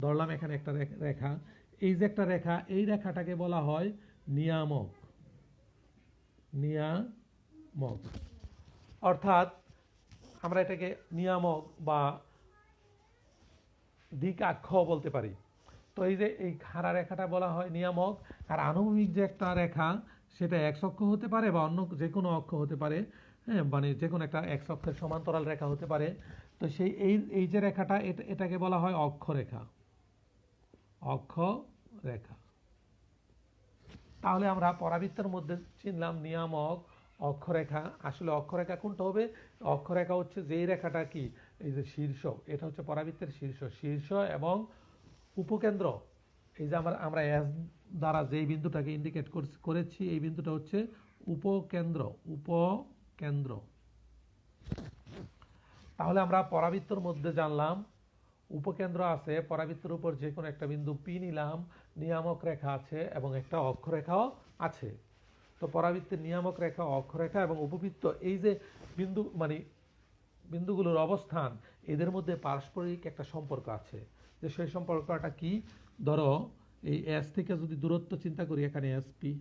ধরলাম এখানে একটা রেখা, এই যে একটা রেখা, এই রেখাটাকে বলা হয় নিয়ামক। নিয়ামক অর্থাৎ আমরা এটাকে নিয়ামক বা দ্বিকাক্ষ বলতে পারি। তো এই যে এই খাড়া রেখাটা বলা হয় নিয়ামক, আর আনুভূমিক যে একটা রেখা সেটা এক্স অক্ষ হতে পারে বা অন্য যে কোনো অক্ষ হতে পারে, হ্যাঁ, মানে যে কোনো একটা এক্স অক্ষের সমান্তরাল রেখা হতে পারে। তো সেই এই যে রেখাটা এটাকে বলা হয় অক্ষরেখা। অক্ষরেখা। তাহলে আমরা পরাবৃত্তের মধ্যে চিনলাম নিয়ামক, অক্ষরেখা। আসলে অক্ষরেখা কোনটা হবে? অক্ষরেখা হচ্ছে যেই রেখাটা কি, এই যে শীর্ষ, এটা হচ্ছে পরাবৃত্তের শীর্ষ এবং উপকেন্দ্র। এই যে আমরা এস দ্বারা যেই বিন্দুটাকে ইন্ডিকেট করেছি, এই বিন্দুটা হচ্ছে উপকেন্দ্র। উপকেন্দ্র। তাহলে আমরা পরাবৃত্তের মধ্যে জানলাম উপকেন্দ্র আছে, পরাবৃত্তের উপর যে কোনো একটা বিন্দু পি নিলাম, নিয়ামক রেখা আছে এবং একটা অক্ষরেখাও আছে। তো পরাবৃত্তের নিয়ামক রেখা, অক্ষরেখা এবং উপবৃত্ত, এই যে বিন্দু মানে বিন্দুগুলোর অবস্থান, এদের মধ্যে পারস্পরিক একটা সম্পর্ক আছে। যে সেই সম্পর্কটা কি? ধরো এই এস থেকে যদি দূরত্ব চিন্তা করি, এখানে এস পি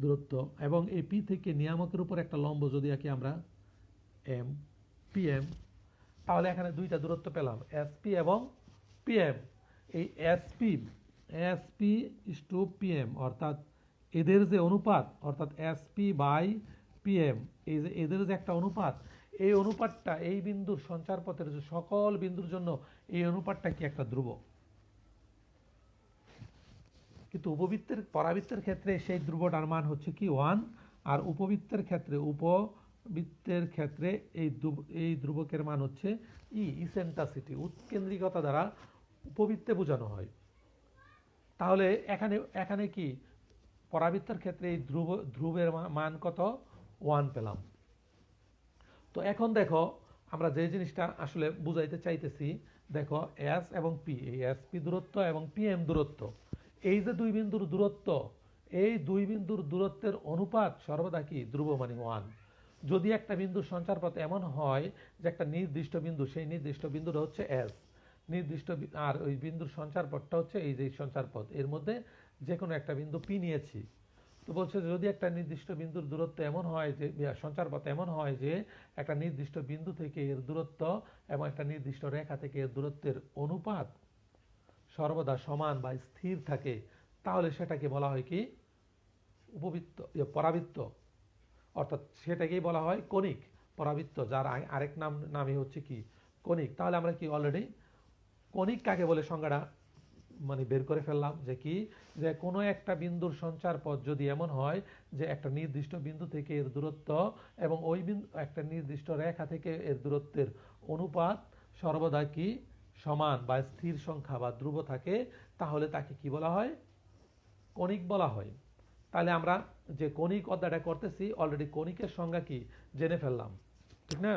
দূরত্ব, এবং এই পি থেকে নিয়ামকের উপর একটা লম্ব যদি আঁকি আমরা এম পি এম, তাহলে এখানে দুইটা দূরত্ব পেলাম, এসপি এবং পিএম। এই এসপি ইস টু পিএম, অর্থাৎ এদের যে অনুপাত, অর্থাৎ এসপি বাই পিএম, এই যে এদের যে একটা অনুপাত, এই অনুপাতটা এই বিন্দুর সঞ্চারপথের যে সকল বিন্দুর জন্য এই অনুপাতটা কি একটা ধ্রুব। কিন্তু উপবৃত্তের পরাবৃত্তের ক্ষেত্রে সেই ধ্রুবটার মান হচ্ছে কি 1, আর উপবৃত্তের ক্ষেত্রে এই ধ্রুবকের মান হচ্ছে ইসেন্ট্রিসিটি, উৎকেন্দ্রিকতা দ্বারা উপবৃত্তে বোঝানো হয়। তাহলে এখানে কি পরাবৃত্তের ক্ষেত্রে এই ধ্রুবের মান কত? 1 পেলাম। তো এখন দেখো আমরা যে জিনিসটা আসলে বুঝাইতে চাইতেছি, দেখো এস এবং পি, এই এস পি দূরত্ব এবং পি এম দূরত্ব, এই যে দুই বিন্দুর দূরত্ব, এই দুই বিন্দুর দূরত্বের অনুপাত সর্বদা কি ধ্রুব, মানে 1। যদি একটা বিন্দুর সঞ্চারপথ এমন হয় যে একটা নির্দিষ্ট বিন্দু, সেই নির্দিষ্ট বিন্দুটা হচ্ছে এস নির্দিষ্ট, আর ওই বিন্দুর সঞ্চারপথটা হচ্ছে এই যে সঞ্চারপথ, এর মধ্যে যে কোনো একটা বিন্দু পি নিয়েছি। তো বলছে যদি একটা নির্দিষ্ট বিন্দুর দূরত্ব এমন হয় যে সঞ্চারপথ এমন হয় যে একটা নির্দিষ্ট বিন্দু থেকে এর দূরত্ব এবং একটা নির্দিষ্ট রেখা থেকে এর দূরত্বের অনুপাত সর্বদা সমান বা স্থির থাকে, তাহলে সেটাকে বলা হয় কি উপবৃত্ত, পরাবৃত্ত, অর্থাৎ সেটাকেই বলা হয় কণিক পরাবৃত্ত, যার আরেক নামই হচ্ছে কি কণিক। তাহলে আমরা কি অলরেডি কণিক কাকে বলে সংজ্ঞাটা মানে বের করে ফেললাম, যে কি, যে কোনো একটা বিন্দুর সঞ্চার পথ যদি এমন হয় যে একটা নির্দিষ্ট বিন্দু থেকে এর দূরত্ব এবং ওই বিন্দু একটা নির্দিষ্ট রেখা থেকে এর দূরত্বের অনুপাত সর্বদা কি সমান বা স্থির সংখ্যা বা ধ্রুব থাকে, তাহলে তাকে কি বলা হয়? কণিক বলা হয়। তাহলে আমরা যে কণিক অধ্যায়টা করতেছি, অলরেডি কণিকের সংজ্ঞা কি জেনে ফেললাম, ঠিক না?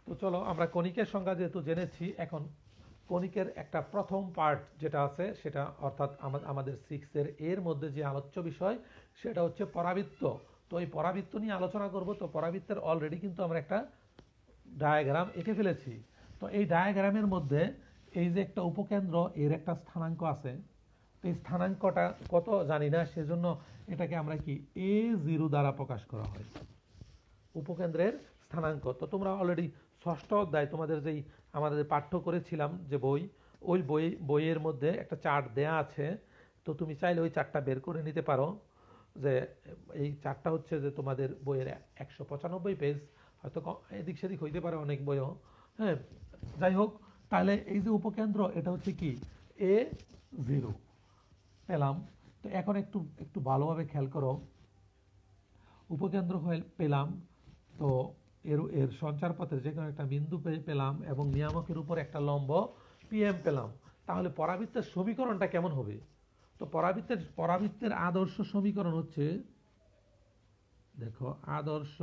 তো চলো আমরা কণিকের সংজ্ঞা যেহেতু জেনেছি, এখন কণিকের একটা প্রথম পার্ট যেটা আছে সেটা, অর্থাৎ আমাদের 6 এর মধ্যে যে আলোচ্য বিষয় সেটা হচ্ছে পরাবৃত্ত। তো এই পরাবৃত্ত নিয়ে আলোচনা করব। তো পরাবৃত্তের অলরেডি কিন্তু আমরা একটা ডায়াগ্রাম এঁকে ফেলেছি। তো এই ডায়াগ্রামের মধ্যে এই যে একটা উপকেন্দ্র, এর একটা স্থানাঙ্ক আছে। তো এই স্থানাঙ্কটা কত জানি না, সেজন্য এটাকে আমরা কি A0 দ্বারা প্রকাশ করা হয়, উপকেন্দ্রের স্থানাঙ্ক। তো তোমরা অলরেডি ষষ্ঠ অধ্যায় তোমাদের যেই আমাদের পাঠ্য করেছিলাম যে বই, ওই বইয়ের মধ্যে একটা চার্ট দেয়া আছে। তো তুমি চাইলে ওই চার্টটা বের করে নিতে পারো, যে এই চার্টটা হচ্ছে যে তোমাদের বইয়ের 195 পেজ, হয়তো এদিক সেদিক হইতে পারে অনেক বইও, হ্যাঁ, যাই হোক। তাহলে এই যে উপকেন্দ্র, এটা হচ্ছে কি A0 পেলাম। তো এখন একটু একটু ভালোভাবে খেয়াল করো, উপকেন্দ্র পেলাম, তো এর সঞ্চারপথের যে কোনো একটা বিন্দু পেলাম এবং নিয়ামকের উপর একটা লম্ব পিএম পেলাম। তাহলে পরাবৃত্তের সমীকরণটা কেমন হবে? তো পরাবৃত্তের আদর্শ সমীকরণ হচ্ছে, দেখো আদর্শ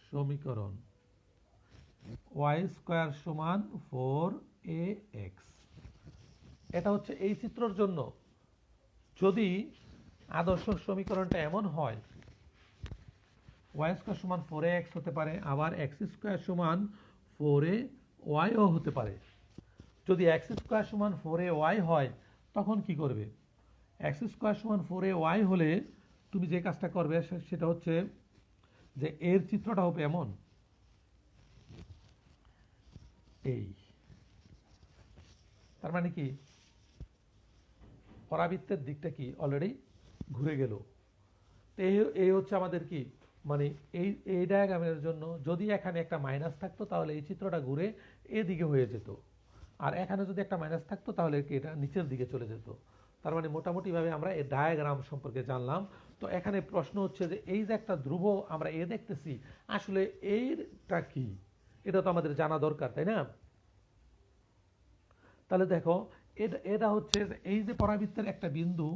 সমীকরণ y² সমান 4ax। এটা হচ্ছে এই চিত্রের জন্য, যদি আদর্শ সমীকরণটা এমন হয় y² সমান 4ax হতে পারে, আবার x² সমান 4ay ওয়াইও হতে পারে। যদি এক্স স্কোয়ার সমান 4ay হয় তখন কি করবে? এক্স স্কোয়ার সমান 4ay হলে তুমি যে কাজটা করবে সেটা হচ্ছে যে এর চিত্রটা হবে এমন, এই, তার মানে কি পরাবৃত্তের দিকটা কি অলরেডি ঘুরে গেল। তো এই হচ্ছে আমাদের কি মানে এই ডায়াগ্রামের জন্য যদি এখানে একটা মাইনাস থাকতো তাহলে এই চিত্রটা ঘুরে এদিকে হয়ে যেত, আর এখানে যদি একটা মাইনাস থাকতো তাহলে কি এটা নিচের দিকে চলে যেত। তার মানে মোটামুটিভাবে আমরা এই ডায়াগ্রাম সম্পর্কে জানলাম। তো এখানে প্রশ্ন হচ্ছে যে এই যে একটা ধ্রুব আমরা এ দেখতেছি আসলে এইটা কি, এটা তো আমাদের জানা দরকার, তাই না? তাহলে দেখো এটা হচ্ছে এই যে পরাবৃত্তের একটা বিন্দু,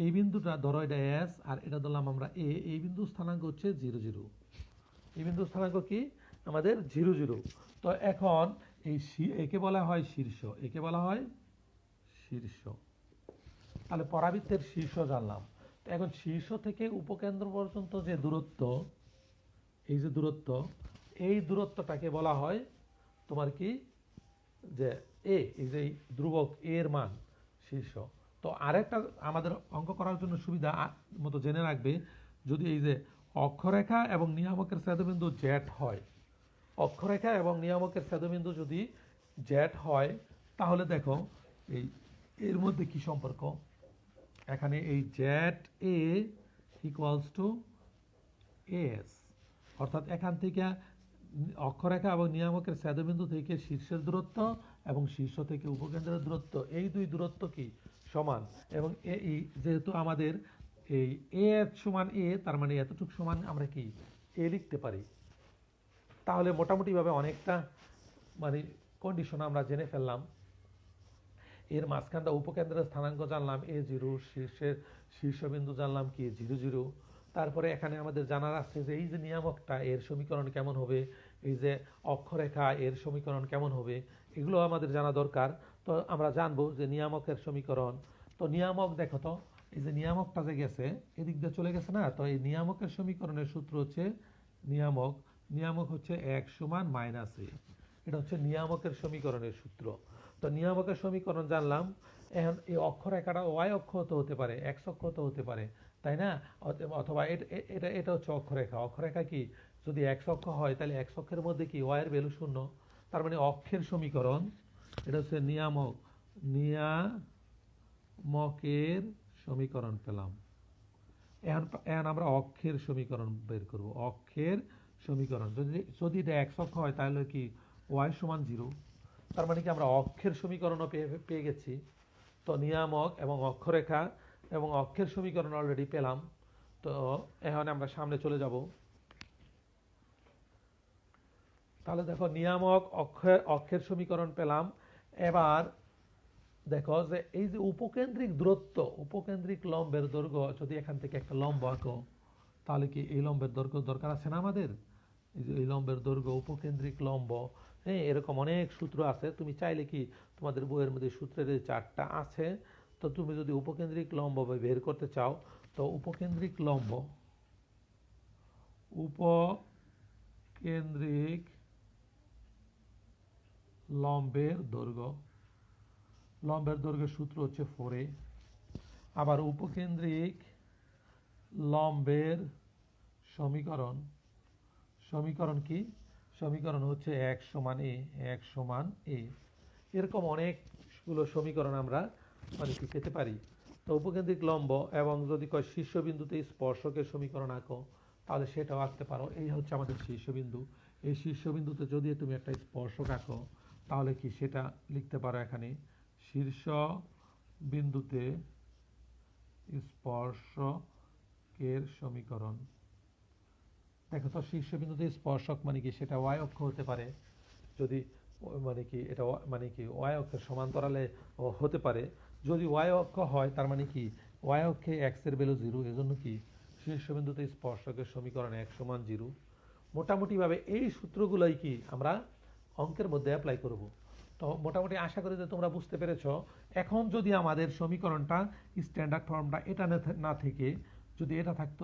এই বিন্দুটা ধরো এটা এস আর এটা ধরলাম আমরা এ, এই বিন্দু স্থানাঙ্ক হচ্ছে 0 0। এই বিন্দু স্থানাঙ্ক কি আমাদের 0 0। তো এখন এই একে বলা হয় শীর্ষ, একে বলা হয় শীর্ষ। তাহলে পরাবৃত্তের শীর্ষ জানলাম। তো এখন শীর্ষ থেকে উপকেন্দ্র পর্যন্ত যে দূরত্ব, এই যে দূরত্ব, এই দূরত্বটাকে বলা হয় তোমার কি যে এই যে ধ্রুবক এর মান শীর্ষ। তো আরেকটা আমাদের অঙ্ক করার জন্য সুবিধা মতো জেনে রাখবে, যদি এই যে অক্ষরেখা এবং নিয়ামকের ছেদবিন্দু জেড হয়, অক্ষরেখা এবং নিয়ামকের ছেদবিন্দু যদি জেড হয় তাহলে দেখো এই এর মধ্যে কি সম্পর্ক, এখানে এই জেড এ ইকুয়ালস টু এস, অর্থাৎ এখান থেকে অক্ষরেখা এবং নিয়ামকের ছেদবিন্দু থেকে শীর্ষের দূরত্ব এবং শীর্ষ থেকে উপকেন্দ্রের দূরত্ব, এই দুই দূরত্ব কি সমান। এবং এই যেহেতু আমাদের এই এ সমান এ, তার মানে এতটুকু সমান আমরা কি এ লিখতে পারি। তাহলে মোটামুটিভাবে অনেকটা মানে কন্ডিশন আমরা জেনে ফেললাম। এর মাঝখানটা উপকেন্দ্রের স্থানাঙ্ক জানলাম A0, শীর্ষের শীর্ষবিন্দু জানলাম কি 0 0। তারপরে এখানে আমাদের জানার আছে যে এই যে নিয়ামকটা এর সমীকরণ কেমন হবে, এই যে অক্ষরেখা এর সমীকরণ কেমন হবে, এগুলো আমাদের জানা দরকার। তো আমরা জানবো যে নিয়ামকের সমীকরণ। তো নিয়ামক দেখো তো এই যে নিয়ামকটা যে গেছে এদিক দিয়ে চলে গেছে না, তো এই নিয়ামকের সমীকরণের সূত্র হচ্ছে নিয়ামক হচ্ছে x সমান -a, এটা হচ্ছে নিয়ামকের সমীকরণের সূত্র। তো নিয়ামকের সমীকরণ জানলাম। এখন এই অক্ষরেখাটা ওয়াই অক্ষ হতে পারে, এক্স অক্ষ হতে পারে, তাই না? অথবা এটা এটা হচ্ছে অক্ষরেখা। অক্ষরেখা কি যদি এক্স অক্ষ হয় তাহলে এক্স অক্ষের মধ্যে কি ওয়াই এর ভ্যালু 0, তার মানে অক্ষের সমীকরণ এটা হচ্ছে নিয়ামকের সমীকরণ পেলাম। এখন আমরা অক্ষের সমীকরণ বের করব। অক্ষের সমীকরণ যদি এটা এক্স অক্ষ হয় তাহলে কি ওয়াই সমান 0, তার মানে কি আমরা অক্ষের সমীকরণও পেয়ে গেছি। তো নিয়ামক এবং অক্ষরেখা এবং অক্ষের সমীকরণ অলরেডি পেলাম। তো এখন আমরা সামনে চলে যাব। তাহলে দেখো নিয়ামক অক্ষের সমীকরণ পেলাম। এবার দেখো যে এই যে উপকেন্দ্রিক দূরত্ব, উপকেন্দ্রিক লম্বের দৈর্ঘ্য, যদি এখান থেকে একটা লম্ব আঁকো তাহলে কি এই লম্বের দৈর্ঘ্য দরকার আছে না আমাদের? এই যে এই লম্বের দৈর্ঘ্য, উপকেন্দ্রিক লম্ব, হ্যাঁ, এরকম অনেক সূত্র আছে। তুমি চাইলে কি তোমাদের বইয়ের মধ্যে সূত্রের যে চারটা আছে, তো তুমি যদি উপকেন্দ্রিক লম্ব বের করতে চাও, তো উপকেন্দ্রিক লম্বের দৈর্ঘ্যের সূত্র হচ্ছে 4a। আবার উপকেন্দ্রিক লম্বের সমীকরণ কি? সমীকরণ হচ্ছে x সমান a। এরকম অনেকগুলো সমীকরণ আমরা মানে কি পেতে পারি। তো উপকেন্দ্রিক লম্ব এবং যদি কয় শীর্ষবিন্দুতে স্পর্শকের সমীকরণ আঁকো তাহলে সেটাও আঁকতে পারো। এই হচ্ছে আমাদের শীর্ষবিন্দু। এই শীর্ষবিন্দুতে যদি তুমি একটা স্পর্শক আঁকো তাহলে কি সেটা লিখতে পারো এখানে শীর্ষ বিন্দুতে স্পর্শকের সমীকরণ। দেখো তো শীর্ষবিন্দুতে স্পর্শক মানে কি সেটা ওয়াই অক্ষ হতে পারে, যদি মানে কি এটা মানে কি ওয়াই অক্ষের সমান্তরালে হতে পারে। যদি ওয়াই অক্ষ হয় তার মানে কি ওয়াই অক্ষে এক্স এর ভ্যালু 0, এজন্য কি শীর্ষবিন্দুতে স্পর্শকের সমীকরণ x সমান 0। মোটামুটিভাবে এই সূত্রগুলোই কি আমরা অঙ্কের মধ্যে অ্যাপ্লাই করব। তো মোটামুটি আশা করি যে তোমরা বুঝতে পেরেছো। এখন যদি আমাদের সমীকরণটা স্ট্যান্ডার্ড ফর্মটা এটা না থেকে যদি এটা থাকতো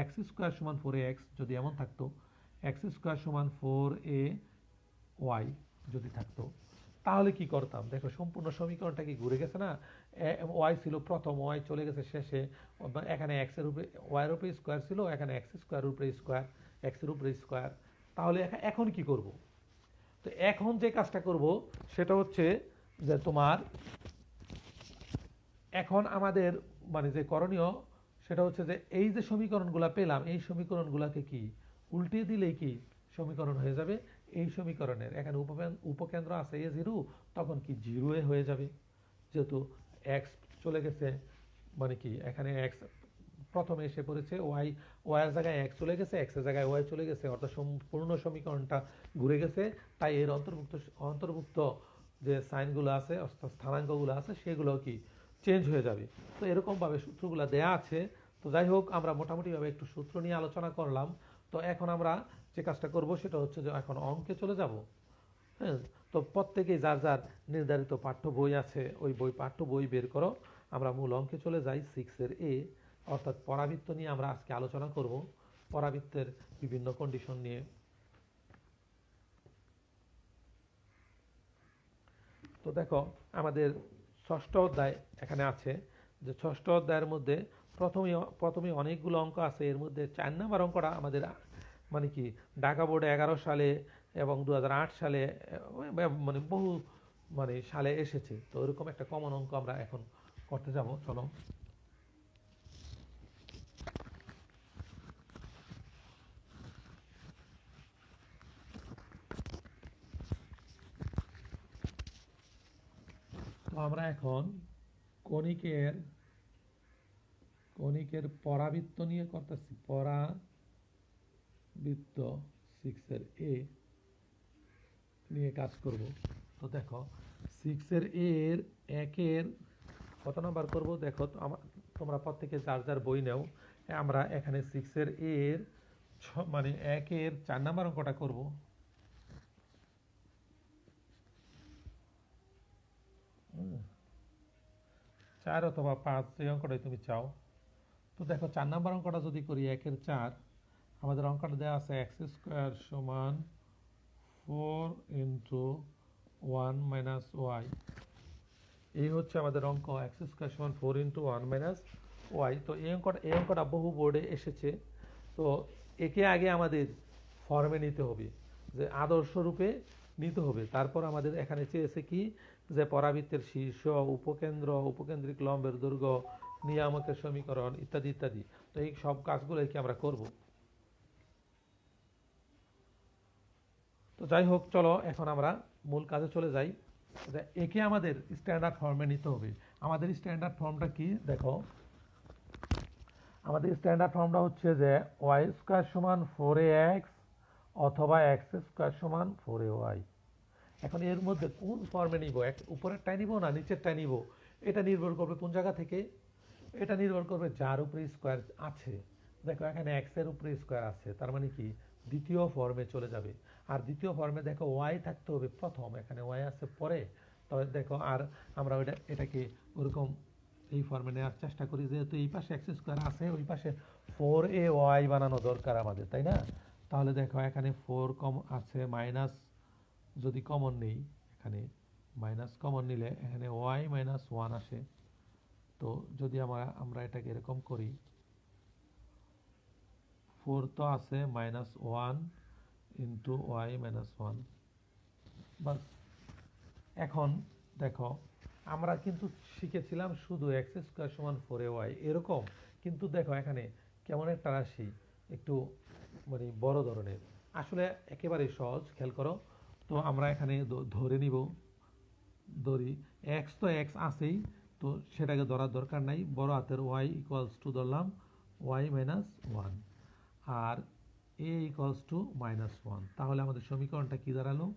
এক্স স্কোয়ার সমান 4ax, যদি এমন থাকতো এক্স স্কোয়ার সমান 4a ওয়াই যদি থাকতো, তাহলে কি করতাম? দেখো সম্পূর্ণ সমীকরণটা কি ঘুরে গেছে না? ওয়াই ছিল প্রথম, ওয়াই চলে গেছে শেষে, এখানে এক্সের উপরে ওয়াইয়ের উপরে স্কোয়ার ছিল, এখানে এক্স স্কোয়ার উপরে স্কোয়ার, এক্সের উপরে স্কোয়ার। তাহলে এখন কি করব? তো এখন যে কাজটা করব সেটা হচ্ছে যে তোমার এখন আমাদের মানে যে করণীয় সেটা হচ্ছে যে এই যে সমীকরণগুলো পেলাম, এই সমীকরণগুলোকে কি উল্টিয়ে দিলেই কি সমীকরণ হয়ে যাবে? এই সমীকরণের এখানে উপকেন্দ্র আছে এ জিরো, তখন কি জিরো এ হয়ে যাবে, যেহেতু এক্স চলে গেছে, মানে কি এখানে এক্স প্রথমে এসে পড়েছে, ওয়াইয়ের জায়গায় এক্স চলে গেছে, এক্সের জায়গায় ওয়াই চলে গেছে, অর্থাৎ সম্পূর্ণ সমীকরণটা ঘুরে গেছে। তাই এর অন্তর্ভুক্ত যে সাইনগুলো আছে অর্থাৎ স্থানাঙ্কগুলো আছে সেগুলো কি চেঞ্জ হয়ে যাবে। তো এরকমভাবে সূত্রগুলো দেয়া আছে। তো যাই হোক, আমরা মোটামুটিভাবে একটু সূত্র নিয়ে আলোচনা করলাম। তো এখন আমরা যে কাজটা করব সেটা হচ্ছে যে এখন অঙ্কে চলে যাব। হ্যাঁ, তো প্রত্যেকেই যার যার নির্ধারিত পাঠ্য বই আছে ওই পাঠ্য বই বের করো। আমরা মূল অঙ্কে চলে যাই। 6 এ অর্থাৎ পরাবৃত্ত নিয়ে আমরা আজকে আলোচনা করব, পরাবৃত্তের বিভিন্ন কন্ডিশন নিয়ে। তো দেখো আমাদের ষষ্ঠ অধ্যায় এখানে আছে, যে ষষ্ঠ অধ্যায়ের মধ্যে প্রথমে অনেকগুলো অঙ্ক আছে। এর মধ্যে 4 নম্বর অঙ্কটা আমাদের মানে কি ঢাকা বোর্ডে 11 সালে এবং 2008 সালে মানে বহু মানে সালে এসেছে। তো এরকম একটা কমন অঙ্ক আমরা এখন করতে যাব। চলো। তো আমরা এখন কণিকের পরাবৃত্ত নিয়ে করতেছি। পরাবৃত্ত 6 এ নিয়ে কাজ করব। তো দেখো 6 এর একের কত নাম্বার করব? দেখো তোমরা প্রত্যেকে যার যার বই নাও। আমরা এখানে 6 এর মানে 1-এর 4 নাম্বার অঙ্কটা করব। চার অথবা 5 যে অঙ্কটাই তুমি চাও। তো দেখো 4 নাম্বার অঙ্কটা যদি করি 1-এর 4, আমাদের অঙ্কটা দেওয়া আছে এক্স স্কোয়ার সমান 4 ইন্টু 1 মাইনাস ওয়াই। এই হচ্ছে আমাদের অঙ্ক, এক্স স্কোয়ার সমান 4 ইন্টু 1 মাইনাস ওয়াই। তো এই অঙ্কটা বহু বোর্ডে এসেছে। তো একে আগে আমাদের ফর্মে নিতে হবে, যে আদর্শ রূপে নিতে হবে। তারপর আমাদের এখানে চেয়েছে কি, যে পরাবৃত্তের শীর্ষ, উপকেন্দ্র, উপকেন্দ্রিক লম্বের দৈর্ঘ্য, নিয়ামকের সমীকরণ ইত্যাদি ইত্যাদি। তো এই সব কাজগুলোই কি আমরা করব। তো যাই হোক, চলো এখন আমরা মূল কাজে চলে যাই। একে আমাদের স্ট্যান্ডার্ড ফর্মে নিতে হবে। আমাদের স্ট্যান্ডার্ড ফর্মটা কি দেখো, আমাদের স্ট্যান্ডার্ড ফর্মটা হচ্ছে যে ওয়াই স্কোয়ার সমান 4ax অথবা এক্স স্কোয়ার সমান 4ay। এখন এর মধ্যে কোন ফর্মে নিব, উপরেরটাই নিব না নিচেরটাই নিব, এটা নির্ভর করবে কোন জায়গা থেকে? এটা নির্ভর করবে যার উপরে স্কোয়ার আছে। দেখো এখানে এক্স এর উপরে স্কোয়ার আছে, তার মানে কি দ্বিতীয় ফর্মে চলে যাবে। আর দ্বিতীয় ফর্মে দেখো ওয়াই থাকতে হবে প্রথম, এখানে ওয়াই আছে পরে। তবে দেখো আর আমরা এটাকে ওরকম এই ফর্মে নেওয়ার চেষ্টা করি, যেহেতু এই পাশে এক্স স্কোয়ার আছে, ওই পাশে 4ay বানানো দরকার আমাদের, তাই না? তাহলে দেখো এখানে 4 কম আছে, মাইনাস যদি কমন নেই, এখানে মাইনাস কমন নিলে এখানে ওয়াই মাইনাস 1 আসে। তো যদি আমরা এটাকে এরকম করি, 4 তো আছে, মাইনাস 1 ইন্টু ওয়াই মাইনাস 1, বাস। এখন দেখো আমরা কিন্তু শিখেছিলাম শুধু এক্স স্কোয়ার সমান 4ay এরকম, কিন্তু দেখো এখানে কেমন একটা রাশি, একটু মানে বড় ধরনের। আসলে একেবারে সহজ, খেয়াল করো। তো আমরা এখানে ধরে নিব, ধরি এক্স তো এক্স আছেই, তো সেটাকে ধরার দরকার নাই। বড় হাতের ওয়াই ইকুয়ালস টু ধরলাম ওয়াই মাইনাস 1, আর এ ইকুয়ালস টু মাইনাস 1। তাহলে আমাদের সমীকরণটা কি দাঁড়ালো?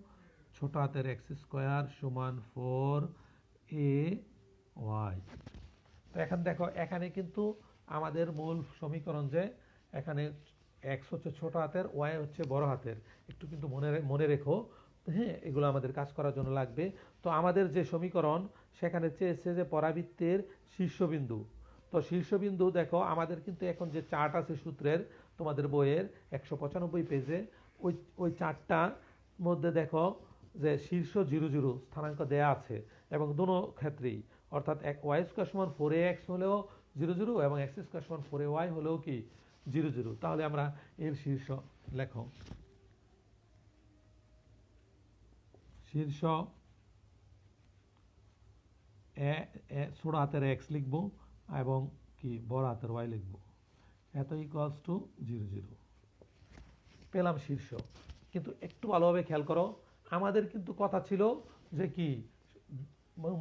ছোট হাতের এক্স স্কোয়ার সমান 4ay। তো এখন দেখো এখানে কিন্তু আমাদের মূল সমীকরণ, যে এখানে এক্স হচ্ছে ছোট হাতের, ওয়াই হচ্ছে বড় হাতের, একটু কিন্তু মনে রেখো। হ্যাঁ, এগুলো আমাদের কাজ করার জন্য লাগবে। তো আমাদের যে সমীকরণ, সেখানে চেয়েছে যে পরাবৃত্তের শীর্ষবিন্দু। তো শীর্ষবিন্দু দেখো আমাদের কিন্তু এখন যে চার্ট আছে সূত্রের, তোমাদের বইয়ের 195 পেজে, ওই চার্টটার মধ্যে দেখো যে শীর্ষ 0 0 স্থানাঙ্ক দেয়া আছে এবং দোনো ক্ষেত্রেই, অর্থাৎ ওয়াই স্কোয়ার সমান 4ax হলেও 0 0 এবং এক্স স্কোয়ার সমান 4ay হলেও কি 0 0। তাহলে আমরা এর শীর্ষ লেখো, শীর্ষ ছোট হাতের এক্স লিখবো এবং কি বড় হাতের ওয়াই লিখবো, এত ইকুয়ালস টু 0 0। পেলাম শীর্ষ। কিন্তু একটু ভালোভাবে খেয়াল করো, আমাদের কিন্তু কথা ছিল যে কি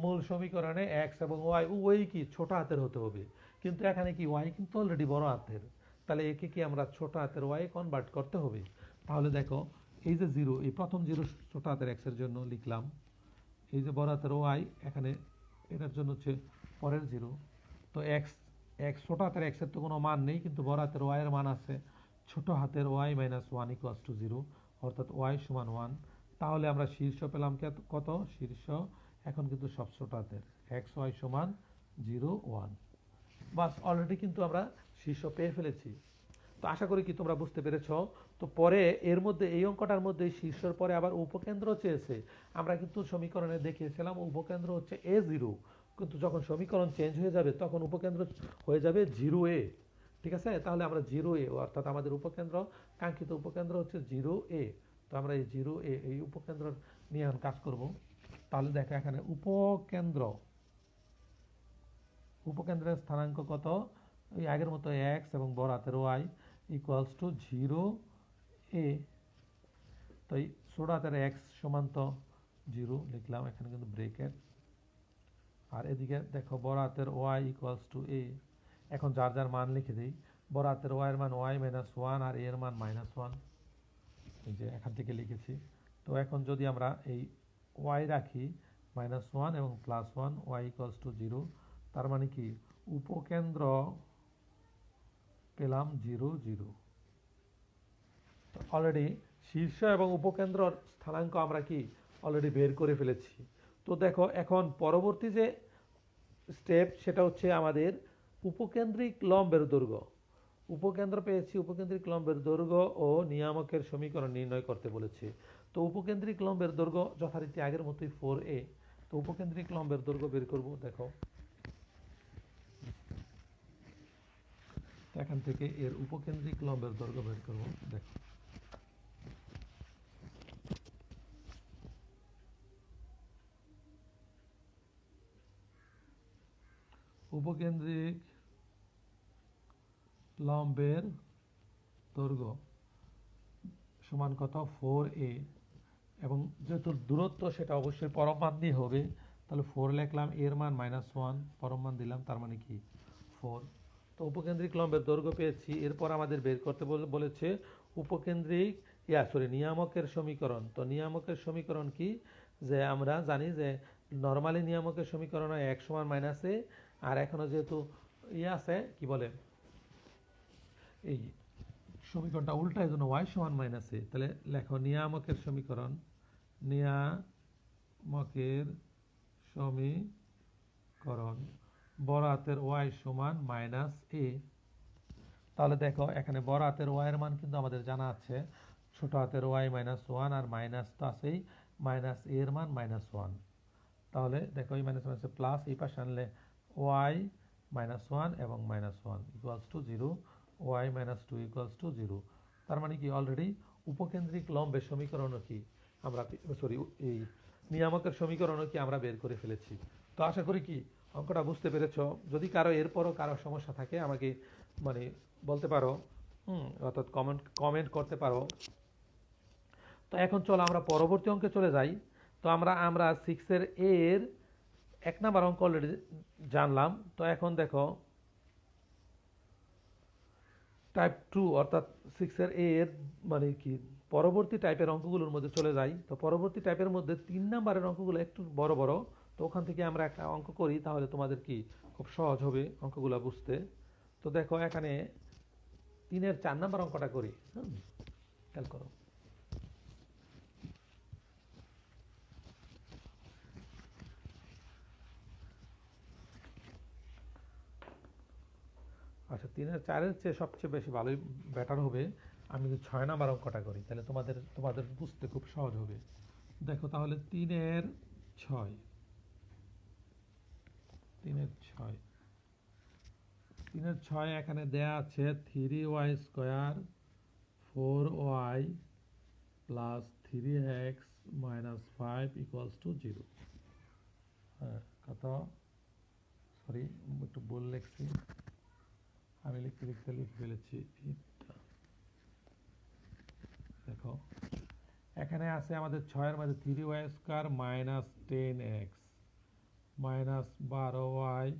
মূল সমীকরণে এক্স এবং ওয়াই উভয়ই কি ছোট হাতের হতে হবে, কিন্তু এখানে কি ওয়াই কিন্তু অলরেডি বড় হাতের, তাহলে একে কি আমরা ছোট হাতের ওয়াই কনভার্ট করতে হবে। তাহলে দেখো এই যে 0, এই প্রথম 0 ছোট হাতের এক্স এর জন্য লিখলাম, এই যে বড় হাতের ওয়াই এখানে এটার জন্য হচ্ছে পরের 0। তো এক্স ছোট হাতের এক্স এর তো কোনো মান নেই, কিন্তু বড় হাতের ওয়াই এর মান আছে। ছোট হাতের ওয়াই মাইনাস 1 ইকুয়ালস টু 0, অর্থাৎ ওয়াই সমান 1। তাহলে আমরা শীর্ষ পেলাম কত, শীর্ষ এখন কিন্তু সব ছোট হাতের এক্স ওয়াই সমান 0 1। বাস, অলরেডি কিন্তু আমরা শীর্ষ পেয়ে ফেলেছি। তো আশা করি কি তোমরা বুঝতে পেরেছ। তো পরে এর মধ্যে এই অঙ্কটার মধ্যে শীর্ষের পরে আবার উপকেন্দ্র চেয়েছে। আমরা কিন্তু সমীকরণে দেখিয়েছিলাম উপকেন্দ্র হচ্ছে a0, কিন্তু যখন সমীকরণ চেঞ্জ হয়ে যাবে তখন উপকেন্দ্র হয়ে যাবে 0a। ঠিক আছে, তাহলে আমরা 0a, অর্থাৎ আমাদের উপকেন্দ্র, কাঙ্ক্ষিত উপকেন্দ্র হচ্ছে 0a। তো আমরা এই 0a এই উপকেন্দ্র নিয়ে এখন কাজ করব। তাহলে দেখো এখানে উপকেন্দ্রের স্থানাঙ্ক কত, ওই আগের মতো এক্স এবং বড় হাতের ওয়াই ইকুয়ালস টু 0a। তো এই ছোট হাতের এক্স সমান তো 0 লিখলাম, এখানে কিন্তু ব্রেকেট, আর এদিকে দেখো বড় হাতের ওয়াই ইকুয়ালস টু a। এখন যার যার মান লিখে দিই, বড় হাতের ওয়াই এর মান ওয়াই মাইনাস 1 আর এর মান -1, এই যে এখান থেকে লিখেছি। তো এখন যদি আমরা এই ওয়াই রাখি -1 এবং +1, ওয়াই ইকুয়ালস টু 0, তার মানে কি উপকেন্দ্র পেলাম 0 0। তো অলরেডি শীর্ষ এবং উপকেন্দ্রর স্থানাঙ্ক আমরা কি অলরেডি বের করে ফেলেছি। তো দেখো এখন পরবর্তী যে স্টেপ সেটা হচ্ছে আমাদের উপকেন্দ্রিক লম্বের দৈর্ঘ্য। উপকেন্দ্র পেয়েছি, উপকেন্দ্রিক লম্বের দৈর্ঘ্য ও নিয়ামকের সমীকরণ নির্ণয় করতে বলেছে। তো উপকেন্দ্রিক লম্বের দৈর্ঘ্য যথারীতি আগের মতোই 4a। তো উপকেন্দ্রিক লম্বের দৈর্ঘ্য বের করব। দেখো এখান থেকে এর উপকেন্দ্রিক লম্বের দৈর্ঘ্য বের করব। দেখো উপকেন্দ্রিক লম্বের দৈর্ঘ্য সমান কত, 4a, এবং যেহেতু দূরত্ব সেটা অবশ্যই পরম মান দিয়ে হবে, তাহলে 4 লিখলাম, এর মান -1, পরম মান দিলাম, তার মানে কি 4। তো উপকেন্দ্রিক লম্বের দৈর্ঘ্য পেয়েছি। এরপর আমাদের বের করতে বলেছে উপকেন্দ্রিক নিয়ামকের সমীকরণ। তো নিয়ামকের সমীকরণ কি, যে আমরা জানি যে নর্মালি নিয়ামকের সমীকরণ হয় x সমান -a, আর এখনো যেহেতু আছে কি বলে এই সমীকরণটা উল্টা, এই জন্য y সমান -a। তাহলে লেখো নিয়ামকের সমীকরণ, নিয়ামকের সমীকরণ বড় হাতের y সমান -a। তাহলে দেখো এখানে বড় হাতের y এর মান কিন্তু আমাদের জানা আছে, ছোট হাতের y -1 আর মাইনাস তো আছেই, -a এর মান -1। তাহলে দেখো এই মাইনাস মাইনাসে প্লাস, এই পাশে আনলে y -1 এবং -1 equals to 0, y -2 equals to 0। তার মানে কি অলরেডি উপকেন্দ্রিক লম্বের সমীকরণও কি আমরা এই নিয়ামকের সমীকরণও কি আমরা বের করে ফেলেছি। তো আশা করি কি অঙ্কটা বুঝতে পেরেছ। যদি কারো এরপরও কারো সমস্যা থাকে আমাকে মানে বলতে পারো, অর্থাৎ কমেন্ট করতে পারো। তো এখন চলো আমরা পরবর্তী অঙ্কে চলে যাই। তো আমরা 6 এর 1 নাম্বার অঙ্ক অলরেডি জানলাম। তো এখন দেখো টাইপ 2 অর্থাৎ 6 এর মানে কি পরবর্তী টাইপের অঙ্কগুলোর মধ্যে চলে যাই। তো পরবর্তী টাইপের মধ্যে 3 নাম্বারের অঙ্কগুলো একটু বড় বড়। তো ওখান থেকে আমরা একটা অঙ্ক করি, তাহলে তোমাদের কি খুব সহজ হবে অঙ্কগুলো বুঝতে। তো দেখো এখানে 3 4 নাম্বার অঙ্কটা করি। খেয়াল করো, আচ্ছা 3 4 চেয়ে সবচেয়ে বেশি ভালোই বেটার হবে আমি যদি 6 নাম্বার অঙ্কটা করি, তাহলে তোমাদের বুঝতে খুব সহজ হবে। দেখো তাহলে 3/6, 3/6, 3/6 এখানে দেয়া আছে 3y² 4y plus 3x minus 5 equals to 0। হ্যাঁ, কত, সরি একটু ভুল লিখছি, আমি লিখতে লিখতে লিখে ফেলেছি। দেখো এখানে আছে আমাদের 6-এর মধ্যে 3y² minus 10x minus 12y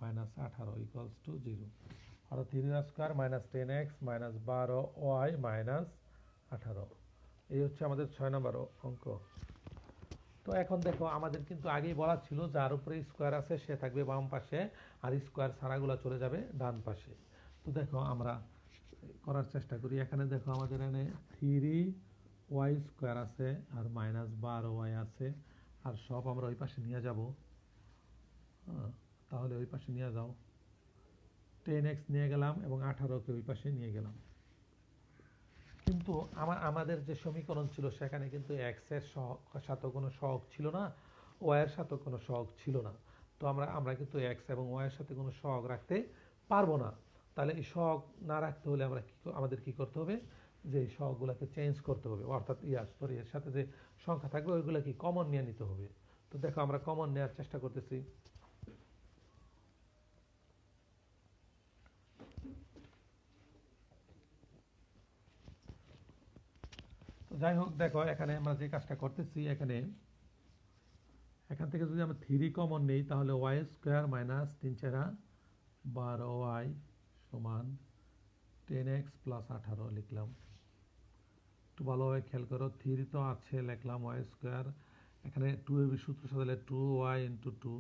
minus 18 equals to 0। আর 3y² minus 10x minus 12y minus 18, এই হচ্ছে আমাদের 6 নম্বর অঙ্ক। তো এখন দেখো আমাদের কিন্তু আগেই বলা ছিল যার উপরে স্কোয়ার আছে সে থাকবে বাম পাশে, আর স্কোয়ার ছাড়াগুলো চলে যাবে ডান পাশে। তো দেখো আমরা করার চেষ্টা করি। এখানে দেখো আমাদের এখানে 3y² আছে আর মাইনাস 12y আছে, আর সব আমরা ওই পাশে নিয়ে যাব। তাহলে ওই পাশে নিয়ে যাও, 10x নিয়ে গেলাম এবং 18কে ওই পাশে নিয়ে গেলাম। কিন্তু আমাদের যে সমীকরণ ছিল সেখানে কিন্তু x এর সাথে কোনো সহগ ছিল না, y এর সাথে কোনো সহগ ছিল না। তো আমরা কিন্তু x এবং y এর সাথে কোনো সহগ রাখতে পারবো না। তাহলে এই সহগ না রাখতে হলে আমাদের কি করতে হবে, যে এই সহগগুলোকে চেঞ্জ করতে হবে, অর্থাৎ এর সাথে যে সংখ্যা থাকবে ওইগুলো কি কমন নিয়ে নিতে হবে। তো দেখো আমরা কমন নেওয়ার চেষ্টা করতেছি। তো যাই হোক, দেখো এখানে আমরা যে কাজটা করতেছি, এখান থেকে যদি আমরা 3 কমন নেই তাহলে y² মাইনাস 3×4 12y সমান 10x প্লাস 18 লিখলাম। একটু ভালোভাবে খেয়াল করো, 3 তো আছে লিখলাম, y², এখানে 2 এর সূত্র সাজালে 2y ইন্টু 2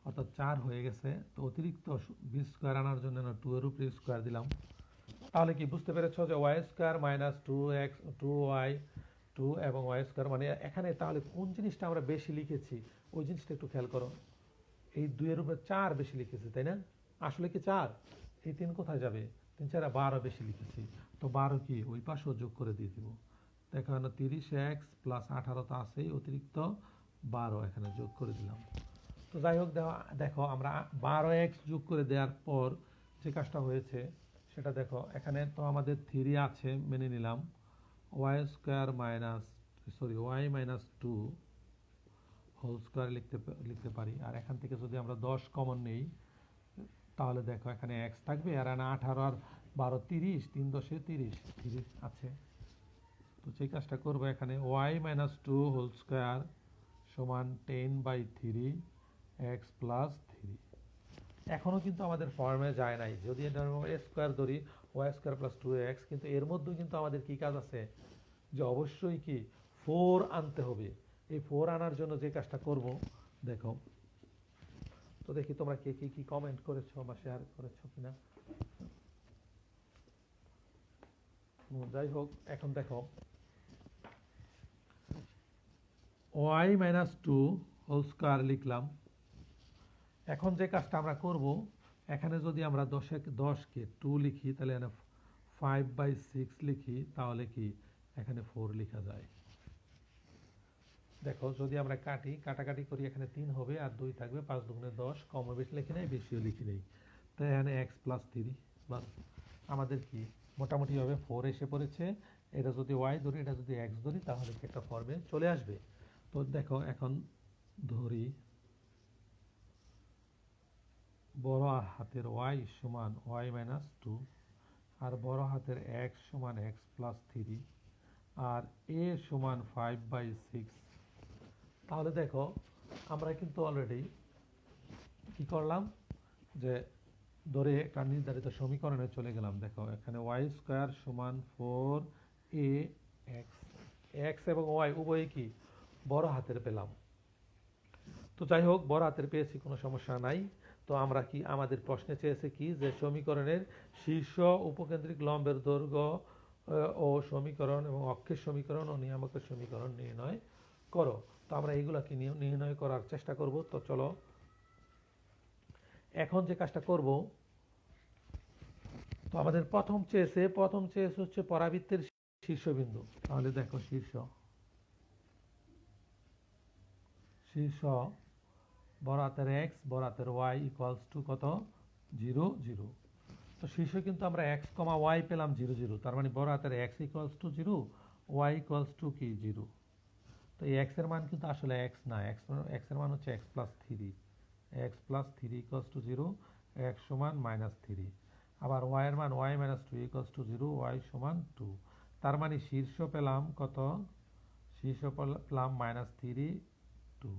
অর্থাৎ 4 হয়ে গেছে। তো অতিরিক্ত b² আনার জন্য 2 এর উপরে স্কোয়ার দিলাম। তাহলে কি বুঝতে পেরেছ যে y² মাইনাস 2x 2y 2 এবং y² মানে এখানে তাহলে কোন জিনিসটা আমরা বেশি লিখেছি ওই জিনিসটা একটু খেয়াল করো। এই 2 এর উপরে 4 বেশি লিখেছি, তাই না? আসলে কি 4, এই 3 কোথায় যাবে, 3×4 12 বেশি লিখেছি। তো 12 কি ওই পাশেও যোগ করে দিয়ে দিব। দেখো 30x প্লাস 18 তো আছেই, অতিরিক্ত 12 এখানে যোগ করে দিলাম। তো যাই হোক, দেখো আমরা 12x যোগ করে দেওয়ার পর যে কাজটা হয়েছে সেটা দেখো, এখানে তো আমাদের 3 আছে মেনে নিলাম, y² minus y minus 2 whole square লিখতে পারি। আর এখান থেকে যদি আমরা 10 কমন নেই তাহলে দেখো এখানে x থাকবে, আর 18 আর 12 30, 3 10 30 আছে। তো সেই কাজটা করবো, এখানে y মাইনাস 2 হোল স্কোয়ার সমান 10/3 x প্লাস 3। এখনও কিন্তু আমাদের ফর্মে যায় নাই, যদি এটা স্কোয়ার ধরি y² প্লাস 2x, কিন্তু এর মধ্যেও কিন্তু আমাদের কি কাজ আছে, যে অবশ্যই কি 4 আনতে হবে। এই 4 আনার জন্য যে কাজটা করব দেখো, তো দেখি তোমরা কে কি কমেন্ট করেছো বা শেয়ার করেছো কিনা। যাই হোক, এখন দেখো y মাইনাস 2 হোল স্কোয়ার লিখলাম। এখন যে কাজটা আমরা করব, এখানে যদি আমরা 10কে 2 লিখি তাহলে এখানে 5/6 লিখি, তাহলে কি এখানে 4 লেখা যায়। দেখো যদি আমরা কাটাকাটি করি, এখানে 3 হবে আর 2 থাকবে, 5 দুগুণে 10, কমও বেশি লিখি নাই বেশিও লিখি নেই। তাই এখানে x প্লাস 3 প্লাস আমাদের কি মোটামুটিভাবে 4 এসে পড়েছে। এটা যদি y ধরি, এটা যদি x ধরি, তাহলে কি একটা ফর্মে চলে আসবে। তো দেখো এখন ধরি বড় হাতের y সমান y মাইনাস 2, আর বড় হাতের x সমান x প্লাস 3, আর a সমান 5/6। তাহলে দেখো আমরা কিন্তু অলরেডি কি করলাম, যে ধরে একটা নির্ধারিত সমীকরণে চলে গেলাম। দেখো এখানে y² সমান 4ax, x এবং y উভয়ই কি বড় হাতের পেলাম। তো যাই হোক, বড় হাতের পেয়েছি, কোনো সমস্যা নাই। তো আমরা কি আমাদের প্রশ্নে চেয়েছে কি, যে সমীকরণের শীর্ষ উপকেন্দ্রিক লম্বের দৈর্ঘ্য ও সমীকরণ এবং অক্ষের সমীকরণ ও নিয়ামকের সমীকরণ নির্ণয় করো। তো আমরা এইগুলাকে নির্ণয় করার চেষ্টা করব। তো চলো এখন যে কাজটা করব, তো আমাদের প্রথম চেয়েছে হচ্ছে পরাবৃত্তের শীর্ষবিন্দু। তাহলে দেখো শীর্ষ, শীর্ষ বড় হাতের এক্স বড় হাতের ওয়াই ইকুয়ালস টু কত 0 0। তো শীর্ষ কিন্তু আমরা এক্স কমা ওয়াই পেলাম 0 0, তার মানে বড় হাতের X equals to 0, Y equals to কি 0। তো এই এক্স এর মান কিন্তু আসলে এক্স না, এক্স এর মান হচ্ছে X plus three, X plus three equals to 0, X সমান -3। আবার ওয়াই এর মান Y minus two equals to 0, Y সমান 2। তার মানে শীর্ষ পেলাম কত, শীর্ষ পেলাম -3 2,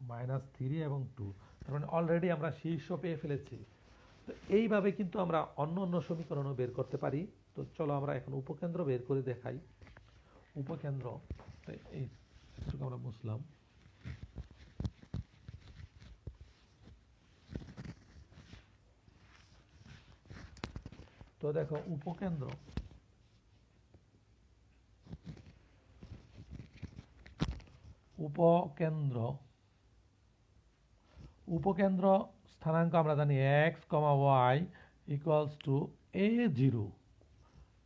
-3 এবং 2। তার মানে অলরেডি আমরা শীর্ষ পেয়ে ফেলেছি। তো এইভাবে কিন্তু আমরা অন্য অন্য সমীকরণও বের করতে পারি। তো চলো আমরা এখন উপকেন্দ্র বের করে দেখাই। উপকেন্দ্র এই আমরা বুঝলাম। তো দেখো উপকেন্দ্র, উপকেন্দ্র উপকেন্দ্র স্থানাঙ্ক আমরা জানি X comma Y equals to a0।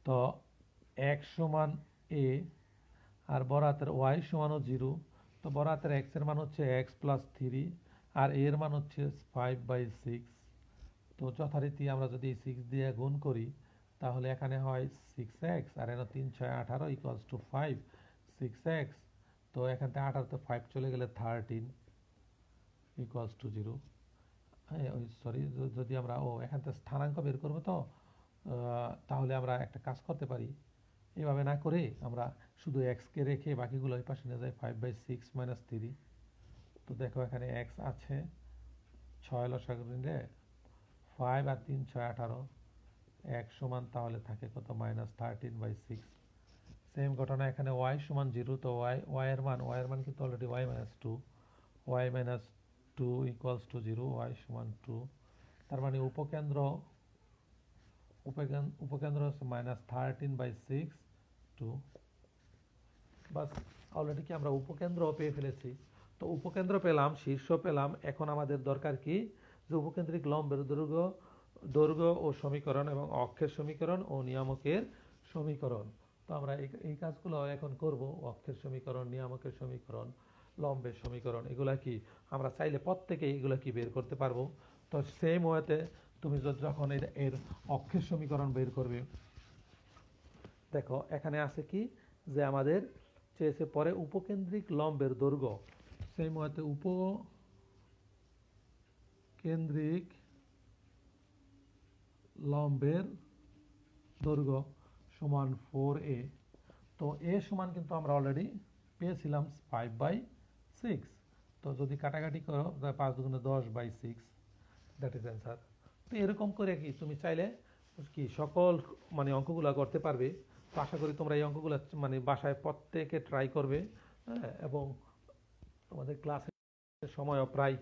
তো এক্স সমান এ আর বড় হাতের ওয়াই সমানও 0। তো বড় হাতের এক্স এর মান হচ্ছে এক্স প্লাস থ্রি আর এর মান হচ্ছে 5/6। তো যথারীতি আমরা যদি 6 দিয়ে গুণ করি তাহলে এখানে হয় 6x আর এখানে 3 6 18 ইকুয়ালস টু 5 6x। তো এখান থেকে 18 5 চলে গেলে 13 ইকুয়ালস টু 0। হ্যাঁ সরি, যদি আমরা এখান থেকে স্থানাঙ্ক বের করবো তো তাহলে আমরা একটা কাজ করতে পারি, এভাবে না করে আমরা শুধু এক্সকে রেখে বাকিগুলো ওই পাশে নিয়ে যাই 5/6 - 3। তো দেখো এখানে এক্স আছে 6 লসাগু নিলে 5 আর 3 6 18, এক সমান তাহলে থাকে কত -13/6। সেম ঘটনা এখানে ওয়াই সমান 0। তো ওয়াই এর মান কিন্তু already Y -2, Y -2 equals to 0, Y সমান 2। তার মানে উপকেন্দ্র হচ্ছে -13/6 2। বাস, অলরেডি কি আমরা উপকেন্দ্র পেয়ে ফেলেছি। তো উপকেন্দ্র পেলাম, শীর্ষ পেলাম, এখন আমাদের দরকার কি যে উপকেন্দ্রিক লম্বের দৈর্ঘ্য ও সমীকরণ এবং অক্ষের সমীকরণ ও নিয়ামকের সমীকরণ। তো আমরা এই কাজগুলো এখন করব। অক্ষের সমীকরণ, নিয়ামকের সমীকরণ, লম্বের সমীকরণ, এগুলা কি আমরা চাইলে প্রত্যেকেই এগুলো কি বের করতে পারবো। তো সেম ওয়েতে তুমি যখন এর অক্ষের সমীকরণ বের করবে, দেখো এখানে আছে কি যে আমাদের চেয়েছে পরে উপকেন্দ্রিক লম্বের দৈর্ঘ্য, সেই মতে উপকেন্দ্রিক লম্বের দৈর্ঘ্য সমান 4a। তো a সমান কিন্তু আমরা অলরেডি পেয়েছিলাম 5/6। তো যদি কাটাকাটি করো 5 দুগুণে 10/6, দ্যাট ইজ অ্যান্সার। তো এরকম করে কি তুমি চাইলে কি সকল অঙ্কগুলো করতে পারবে। তো আশা করি তোমরা এই অঙ্কগুলো বাসায় প্রত্যেকে ট্রাই করবে। হ্যাঁ, এবং তোমাদের ক্লাসের সময়ও প্রায়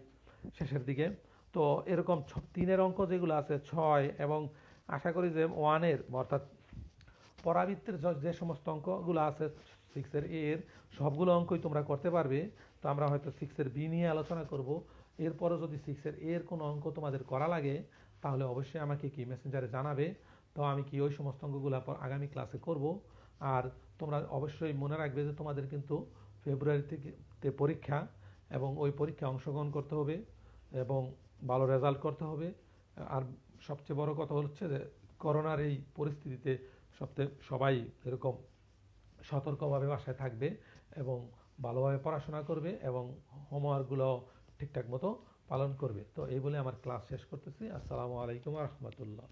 শেষের দিকে। তো এরকম 3-এর অঙ্ক যেগুলো আছে 6 এবং আশা করি যে 1-এর অর্থাৎ পরাবৃত্তের যে সমস্ত অঙ্কগুলো আছে 6-এর এর সবগুলো অঙ্কই তোমরা করতে পারবে। তো আমরা হয়তো 6-এর বি নিয়ে আলোচনা করব। এরপরও যদি 6-এর এর কোনো অঙ্ক তোমাদের করা লাগে তাহলে অবশ্যই আমাকে কি মেসেঞ্জারে জানাবে। তো আমি কি ওই সমস্ত অঙ্কগুলো আগামী ক্লাসে করব। আর তোমরা অবশ্যই মনে রাখবে যে তোমাদের কিন্তু ফেব্রুয়ারি থেকে পরীক্ষা, এবং ওই পরীক্ষায় অংশগ্রহণ করতে হবে এবং ভালো রেজাল্ট করতে হবে। আর সবচেয়ে বড় কথা হচ্ছে যে করোনার এই পরিস্থিতিতে সবাই এরকম সতর্কভাবে বাসায় থাকবে এবং ভালোভাবে পড়াশোনা করবে এবং হোমওয়ার্কগুলো ঠিকঠাক মতো পালন করবে। তো এই বলে আমার ক্লাস শেষ করতেছি। আসসালামু আলাইকুম ওয়া রাহমাতুল্লাহ।